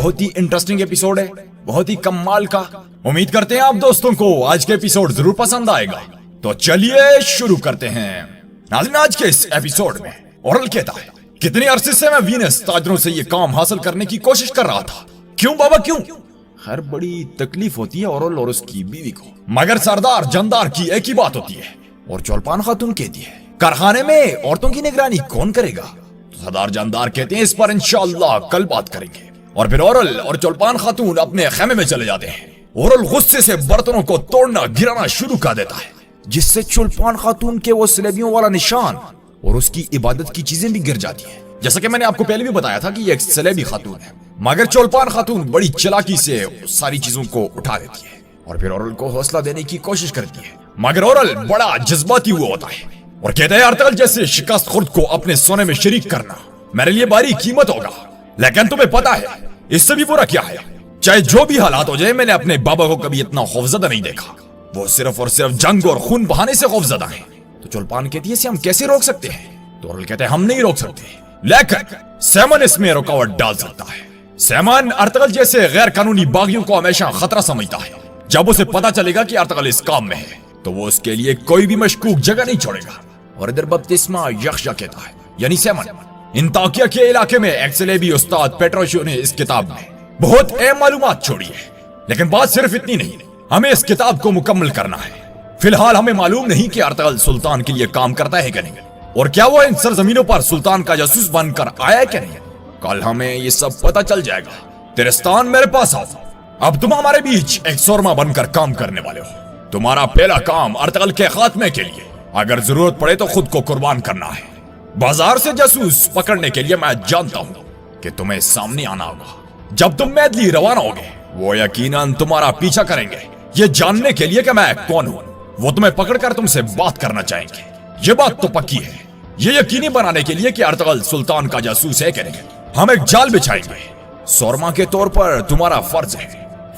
बहुत ही interesting episode है, बहुत ही कमाल का। उम्मीद करते हैं आप दोस्तों को आज के एपिसोड जरूर पसंद आएगा। तो चलिए शुरू करते हैं। नाज़रीन, आज के इस एपिसोड में ओरल कहता है, कितने अरसे से मैं वीनस ताजरों से ये काम हासिल करने की कोशिश कर रहा था। क्यों बाबा क्यों? हर बड़ी तकलीफ होती है ओरल और उसकी बीवी को, मगर सरदार जंदार की एक ही बात होती है। और चौलपान खातून कहती है, कारखाने में औरतों की निगरानी कौन करेगा? तो सरदार जंदार कहते हैं, इस पर इंशाअल्लाह कल बात करेंगे। और फिर ओरल और चौलपान खातून अपने खेमे में चले जाते हैं। ओरल गुस्से से बर्तनों को तोड़ना गिराना शुरू कर देता है, जिससे चौलपान खातून के वो सलेबियों वाला निशान और उसकी इबादत की चीजें भी गिर जाती हैं। जैसा कि मैंने आपको पहले भी बताया था कि ये एक सलेबी खातून है, मगर चौलपान खातून बड़ी चालाकी से सारी चीजों को उठा देती है और फिर ओरल को हौसला देने की कोशिश करती है। मगर ओरल बड़ा जज्बाती हुआ होता है और कहता है, अर्तगल जैसे शिकस्त खुर्द को अपने सोने में शरीक करना मेरे लिए भारी कीमत होगा, लेकिन तुम्हें पता है इससे भी बुरा क्या है? चाहे जो भी हालात हो जाए, मैंने अपने बाबा को कभी इतना खौफजदा नहीं देखा। वो सिर्फ और सिर्फ जंग और खून बहाने से खौफजदा है। तो चौलपान कहती है, इसे हम कैसे रोक सकते हैं? तो ओरल कहते हैं, हम नहीं रोक सकते, लेकिन सैमन इसमें रुकावट डाल सकता है। सैमन अर्तगल जैसे गैर कानूनी बागियों को हमेशा खतरा समझता है। जब उसे पता चलेगा कि अर्तगल इस काम में है, तो वो उसके लिए कोई भी मशकूक जगह नहीं छोड़ेगा। और इधर बपतिस्मा यख्शा कहता है, यानी सैमन, इंताकिया के इलाके में एक सलेबी उस्ताद पेट्रोशियो ने इस किताब में बहुत अहम मालूमात छोड़ी है, लेकिन बात सिर्फ इतनी नहीं, हमें इस किताब को मुकम्मल करना है। फिलहाल हमें मालूम नहीं कि अर्तगल सुल्तान के लिए काम करता है कि नहीं, और क्या वो इन सरजमीनों पर सुल्तान का जासूस बनकर आया है कि नहीं। कल हमें ये सब पता चल जाएगा। तिरस्तान, मेरे पास आओ। अब तुम हमारे बीच एक सोरमा बनकर काम करने वाले हो। तुम्हारा पहला काम अर्तगल के खात्मे के लिए अगर जरूरत पड़े तो खुद को कुर्बान करना है। बाजार से जासूस पकड़ने के लिए मैं जानता हूं कि तुम्हें सामने आना होगा। जब तुम मैदली रवाना होगे, वो यकीनन तुम्हारा पीछा करेंगे, ये जानने के लिए कि मैं कौन हूं। वो तुम्हें पकड़कर तुमसे बात करना चाहेंगे। ये बात तो पक्की है। ये यकीनी बनाने के लिए कि अर्तगल सुल्तान का जासूस है कि नहीं, हम एक जाल बिछाएंगे। सोरमा के तौर पर तुम्हारा फर्ज है,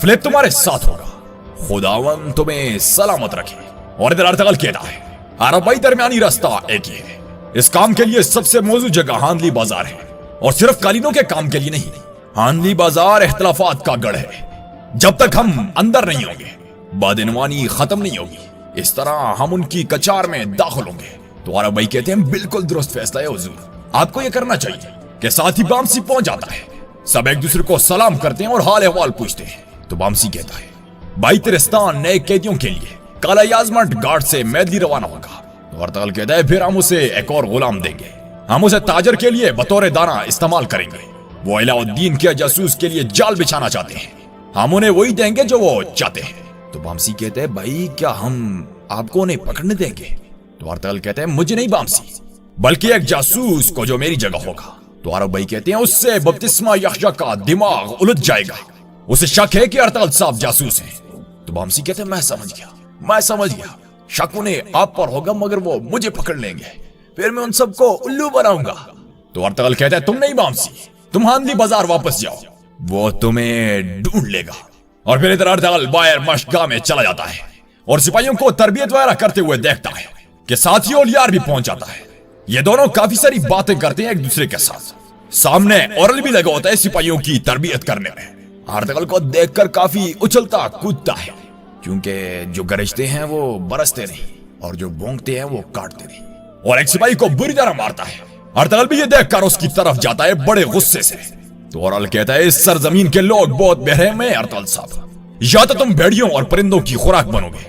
फिलिप तुम्हारे साथ होगा। खुदावन तुम्हें सलामत रखे। और इधर अर्तगल कहता है, अरबाई दरमियानी रास्ता एक ही है। इस काम के लिए सबसे मौजूद जगह हांदली बाजार है, और सिर्फ कालीनों के काम के लिए नहीं। हांदली बाजार इख्तलाफात का गढ़ है। जब तक हम अंदर नहीं होंगे, बदइनवानी खत्म नहीं होगी। इस तरह हम उनकी कचार में दाखिल होंगे। तो अरबाई कहते हैं, बिल्कुल दुरुस्त फैसला है हुजूर, आपको यह करना चाहिए। के साथ ही बामसी पहुंच जाता है। सब एक दूसरे को सलाम करते हैं और हाल अहवाल पूछते हैं। तो बामसी कहता है, भाई तिरस्तान नए कैदियों के लिए काला याजमंट गार्ड से मैदली रवाना होगा। तो अर्तगल कहता है, फिर हम उसे एक और गुलाम देंगे। हम उसे ताजर के लिए बतौर दाना इस्तेमाल करेंगे। वो अलाउद्दीन के जासूस के लिए जाल बिछाना चाहते हैं, हम उन्हें वही देंगे जो वो चाहते हैं। तो बामसी कहते हैं, भाई क्या हम आपको उन्हें पकड़ने देंगे? तो अर्तगल कहते हैं, मुझे नहीं बामसी, बल्कि एक जासूस को जो मेरी जगह होगा। तो अरब भाई कहते हैं, उससे बपतिस्मा यख्शा का दिमाग उलझ जाएगा। उसे शक है कि अर्तगल साहब जासूस हैं। तो बामसी कहते हैं, मैं समझ गया। शक उन्हें आप पर होगा, मगर वो मुझे पकड़ लेंगे, फिर मैं उन सबको उल्लू बनाऊंगा। तो अर्तगल कहते हैं, तुम नहीं बामसी, तुम हांदली बाजार वापस जाओ, वो तुम्हें ढूंढ लेगा। और फिर इधर अर्तगल बायर मशगाह में चला जाता है और सिपाहियों को तरबियत वगैरह करते हुए देखता है कि साथी ओलियार भी पहुंच जाता है। ये दोनों काफी सारी बातें करते हैं एक दूसरे के साथ। सामने ओरल भी लगा होता है सिपाहियों की तरबियत करने में। अर्तगल को देखकर काफी उछलता कूदता है, क्योंकि जो गरजते हैं वो बरसते नहीं, और जो भौंकते हैं वो काटते नहीं। और एक सिपाही को बुरी तरह मारता है। अर्तगल भी ये देखकर उसकी तरफ जाता है बड़े गुस्से से। तो ओरल कहता है, इस सरजमीन के लोग बहुत बेरहम हैं अर्तगल साहब। या तो तुम भेड़ियों और परिंदों की खुराक बनोगे,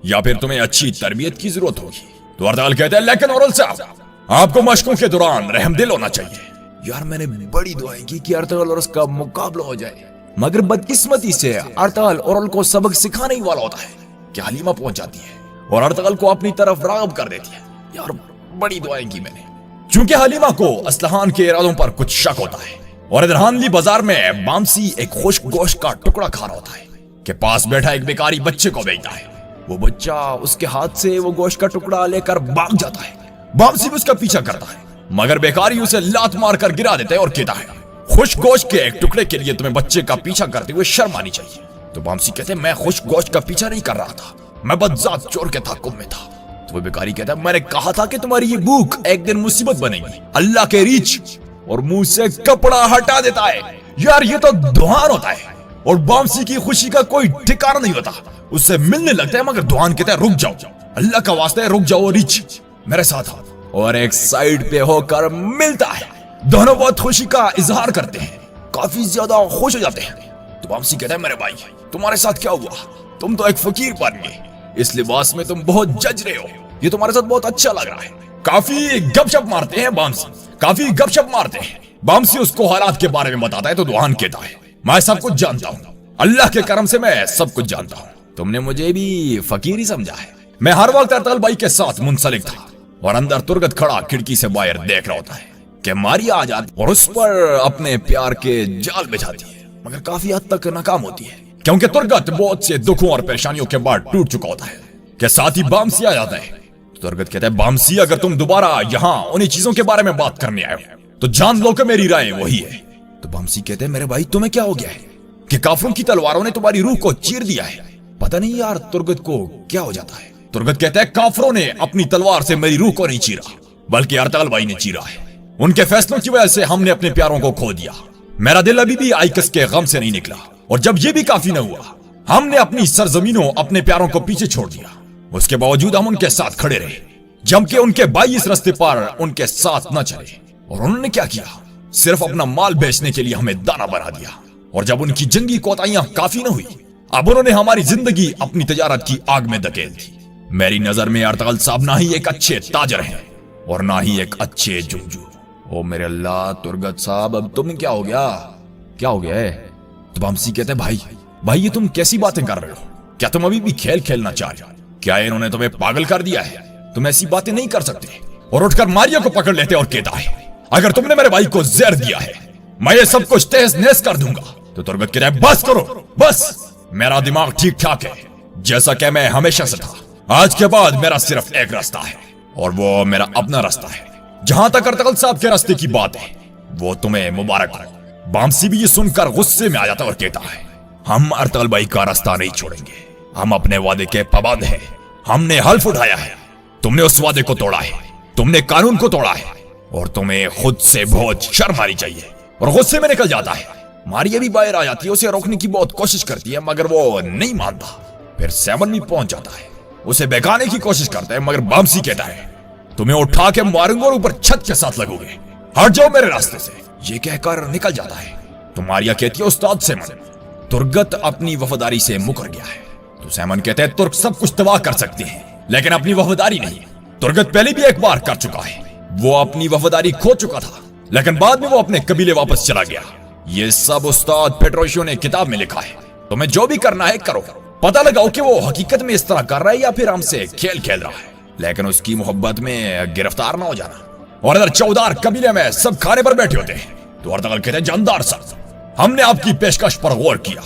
या फिर तुम्हें अच्छी तरबियत की जरूरत होगी। तो अर्तगल कहता है, लेकिन ओरल साहब, आपको मशकों के दौरान रहमदिल होना चाहिए। यार, मैंने बड़ी दुआएं की कि अर्तगल और उसका मुकाबला हो जाए, मगर बदकिस्मती से अर्तगल ओरल को सबक सिखाने ही वाला होता है कि हलीमा पहुंच जाती है और अर्तगल को अपनी तरफ राग़िब कर देती है। यार, बड़ी दुआएं की मैंने, क्योंकि हलीमा को असलहान के इरादों पर कुछ शक होता है। और इधर हांदली बाजार में बामसी एक खुश्क गोश्त का टुकड़ा खा रहा होता है कि पास बैठा एक बेकारी बच्चे को बेचता है। वो बच्चा उसके हाथ से वो गोश्त का टुकड़ा लेकर भाग जाता है। बामसी भी उसका पीछा करता है, मगर बेकारी उसे लात मारकर गिरा देता है और कहता है, खुश गोश्त के एक टुकड़े के लिए तुम्हें बच्चे का पीछा करते हुए शर्म आनी चाहिए। तो बामसी कहते हैं, मैं खुश गोश्त का पीछा नहीं कर रहा था, मैं बदजात चोर के ताकुब में था। तो वो बेकारी कहता है, मैंने कहा था कि तुम्हारी ये भूख एक दिन मुसीबत बनेगी। अल्लाह के रीछ और मुंह से कपड़ा हटा देता है, यार ये तो दुहान होता है, और बामसी की खुशी का कोई ठिकाना नहीं होता। उससे मिलने लगता है मगर दुहान कहता है रुक जाओ, अल्लाह का वास्ता है रुक जाओ, रिच मेरे साथ आओ। और एक साइड पे होकर मिलता है। दोनों बहुत खुशी का इजहार करते हैं, काफी ज्यादा खुश हो जाते हैं। तो बामसी कहता है मेरे भाई तुम्हारे साथ क्या हुआ, तुम तो एक फकीर बन गए, इस लिबास में तुम बहुत जज रहे हो, ये तुम्हारे साथ बहुत अच्छा लग रहा है। काफी गपशप मारते हैं बामसी, काफी गपशप मारते हैं। बामसी उसको हालात के बारे में बताता है तो दुहान कहता है मैं सब कुछ जानता हूँ, अल्लाह के करम से मैं सब कुछ जानता हूँ, तुमने मुझे भी फकीर ही समझा है। मैं हर वक्त अर्तगल भाई के साथ मुंसलिक था, और अंदर तुर्गत खड़ा खिड़की से बाहर देख रहा होता है कि मारिया आ जाती और उस पर अपने प्यार के जाल बिछाती है, मगर काफी हद तक नाकाम होती है, क्योंकि तुर्गत बहुत से दुखों और परेशानियों के बाद टूट चुका होता है। कि साथ ही बामसी आ जाता है। तुर्गत कहता है बामसी अगर तुम दोबारा यहाँ उन्हीं चीजों के बारे में बात करने आए हो तो जान लो कि मेरी राय वही है। तो बामसी कहते हैं मेरे भाई तुम्हें क्या हो गया है कि काफिरों की तलवारों ने तुम्हारी रूह को चीर दिया है। पता नहीं यार तुर्गत को क्या हो जाता है। तुर्गत कहता है काफिरों ने अपनी तलवार से मेरी रूह को नहीं चीरा, बल्कि अर्तगल भाई ने चीरा है। उनके फैसलों की वजह से हमने अपने प्यारों को खो दिया। मेरा दिल अभी भी आइकस के गम से नहीं निकला, और जब ये भी काफी न हुआ हमने अपनी सरजमीनों अपने प्यारों को पीछे छोड़ दिया। उसके बावजूद हम उनके साथ खड़े रहे, जबकि उनके भाई इस रास्ते पर उनके साथ न चले। और उन्होंने क्या किया, सिर्फ अपना माल बेचने के लिए हमें दाना बना दिया। और जब उनकी जंगी कोताहियां काफी न हुई, अब उन्होंने हमारी जिंदगी अपनी तजारत की आग में धकेल दी। मेरी नजर में अर्तगल साहब ना ही एक अच्छे ताजर हैं और ना ही एक अच्छे जुंजू। ओ मेरे अल्लाह तुर्गत साहब अब तुम्हें क्या हो गया, क्या हो गया है। तो बामसी कहते हैं भाई ये तुम कैसी बातें कर रहे हो, क्या तुम अभी भी खेल खेलना चाह रहे हो, क्या इन्होंने तुम्हें पागल कर दिया है, तुम ऐसी बातें नहीं कर सकते। और उठकर मारिया को पकड़ लेते और कहता है अगर तुमने मेरे भाई को जहर दिया है मैं ये सब कुछ तहस नहस कर दूंगा। तो तुर्गत कहता है बस करो बस, मेरा दिमाग ठीक ठाक है जैसा कि मैं हमेशा से था। आज के बाद मेरा सिर्फ एक रास्ता है और वो मेरा अपना रास्ता है। जहां तक अर्तगल साहब के रास्ते की बात है वो तुम्हें मुबारक हो। बामसी भी ये सुनकर गुस्से में आ जाता और कहता है हम अर्तगल भाई का रास्ता नहीं छोड़ेंगे, हम अपने वादे के पाबंद हैं। हमने हल्फ उठाया है, तुमने उस वादे को तोड़ा है, तुमने कानून को तोड़ा है और तुम्हें खुद से बहुत शर्म आनी चाहिए। और गुस्से में निकल जाता है। मारिया भी बाहर आ जाती है, उसे रोकने की बहुत कोशिश करती है मगर वो नहीं मानता। फिर सैमन भी पहुंच जाता है, उसे बहकाने की कोशिश करता है मगर बामसी कहता है तुम्हें उठा के मारूंगा और ऊपर छत के साथ लगोगे, हट जाओ मेरे रास्ते से। ये कहकर निकल जाता है। तो मारिया कहती है उस्ताद सैमन, तुर्गत अपनी वफादारी से मुकर गया है। तो सैमन कहते हैं तुर्क सब कुछ तबाह कर सकते हैं लेकिन अपनी वफादारी नहीं। तुर्गत पहले भी एक बार कर चुका है, वो अपनी वफादारी खो चुका था लेकिन बाद में वो अपने कबीले वापस चला गया। ये सब उस्ताद पेट्रोशियो ने किताब में लिखा है। तुम्हें जो भी करना है करो, पता लगाओ कि वो हकीकत में इस तरह कर रहा है या फिर हमसे खेल खेल रहा है, लेकिन उसकी मोहब्बत में गिरफ्तार ना हो जाना। और अगर चौधार कबीले में सब खाने पर बैठे होते हैं तो अर्तगल कहते हैं जानदार साहब हमने आपकी पेशकश पर गौर किया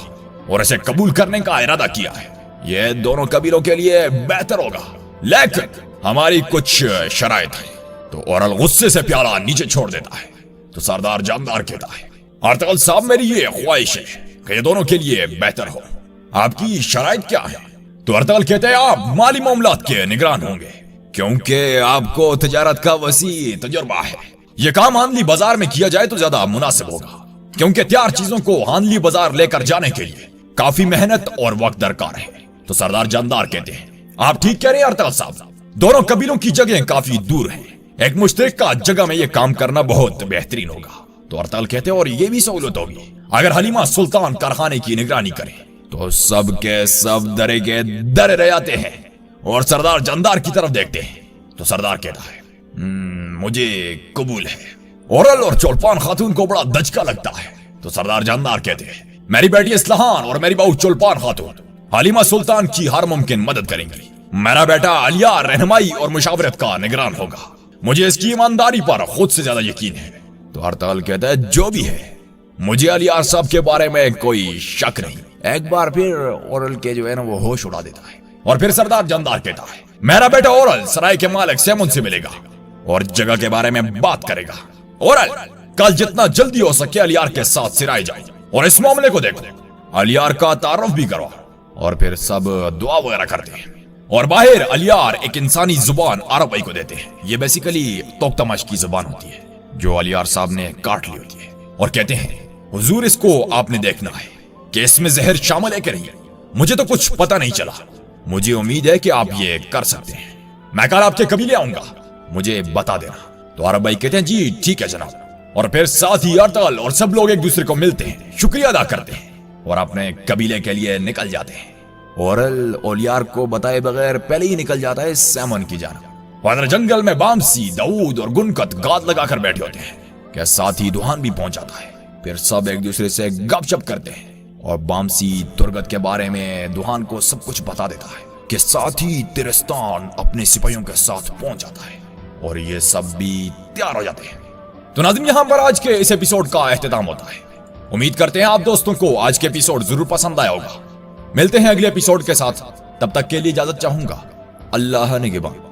और इसे कबूल करने का इरादा किया है। ये दोनों कबीलों के लिए बेहतर होगा, लेकिन हमारी कुछ शराइत है। तो औरल गुस्से से प्याला नीचे छोड़ देता है। तो सरदार जानदार कहता है अर्तगल साहब मेरी ये ख्वाहिश है कि ये दोनों के लिए बेहतर हो, आपकी शराइत क्या है। तो अर्तगल कहते हैं आप माली मामलात के निगरान होंगे क्योंकि आपको तजारत का वसी तजुर्बा है। ये काम हानली बाजार में किया जाए तो ज्यादा मुनासिब होगा क्योंकि तैयार चीजों को हानली बाजार लेकर जाने के लिए काफी मेहनत और वक्त दरकार है। तो सरदार जानदार कहते हैं आप ठीक कह रहे हैं अर्तगल साहब, दोनों कबीलों की जगह काफी दूर हैं, एक मुश्तरका जगह में ये काम करना बहुत बेहतरीन होगा। तो अर्तगल कहते हैं और ये भी सहूलत होगी अगर हलीमा सुल्तान कारखाने की निगरानी करे तो सब के सब डरे के डरे रह जाते हैं और सरदार जानदार की तरफ देखते हैं। तो सरदार कहता है मुझे कबूल है। औरल और चोलपान खातून को बड़ा दचका लगता है। तो सरदार जानदार कहते हैं मेरी बेटी इस्लाहान और मेरी बहू चोलपान खातून हलीमा सुल्तान की हर मुमकिन मदद करेंगी। मेरा बेटा अलियार रहनुमाई और मुशावरत का निगरान होगा, मुझे इसकी ईमानदारी पर खुद से ज्यादा यकीन है। तो अर्तगल कहता है जो भी है मुझे अलियार साहब के बारे में कोई शक नहीं। एक बार फिर औरल के जो है ना वो होश उड़ा देता है। और फिर सरदार जानदार कहता है मेरा बेटा औरल सराय के मालिक सैमुन से मिलेगा और जगह के बारे में बात करेगा। औरल कल जितना जल्दी हो सके अलियार के साथ सिराय जाओ और इस मामले को देखो, अलियार का तारुफ भी करो। और फिर सब दुआ वगैरह करते हैं और बाहर अलियार एक इंसानी जुबान अरब भाई को देते हैं। ये बेसिकली तोकतमाश की जुबान होती है जो अलियार साहब ने काट ली होती है और कहते हैं हुजूर इसको आपने देखना है कि इसमें जहर शामिल है कि नहीं। मुझे तो कुछ पता नहीं चला। मुझे उम्मीद है कि आप ये कर सकते हैं। मैं कल आपके कबीले आऊंगा, मुझे बता देना। तो अरब भाई कहते हैं जी ठीक है जनाब। और फिर साथ ही अरतगल और सब लोग एक दूसरे को मिलते हैं, शुक्रिया अदा करते हैं और अपने कबीले के लिए निकल जाते हैं। औरल ओलियार को बताए बगैर पहले ही निकल जाता है सैमन की जानब। और जंगल में बामसी, दाऊद और गुनकत गाद लगाकर बैठे होते हैं कि साथ ही दुहान भी पहुंच जाता है। फिर सब एक दूसरे से गपशप करते हैं और बामसी तुर्गत के बारे में दुहान को सब कुछ बता देता है कि साथ ही तिरस्तान अपने सिपाहियों के साथ पहुंच जाता है और ये सब भी तैयार हो जाते हैं। तो नाज़रीन, यहां पर आज के इस एपिसोड का एख्तिताम होता है। उम्मीद करते हैं आप दोस्तों को आज के एपिसोड जरूर पसंद आया होगा। मिलते हैं अगले एपिसोड के साथ, तब तक के लिए इजाजत चाहूंगा। अल्लाह निगहबान।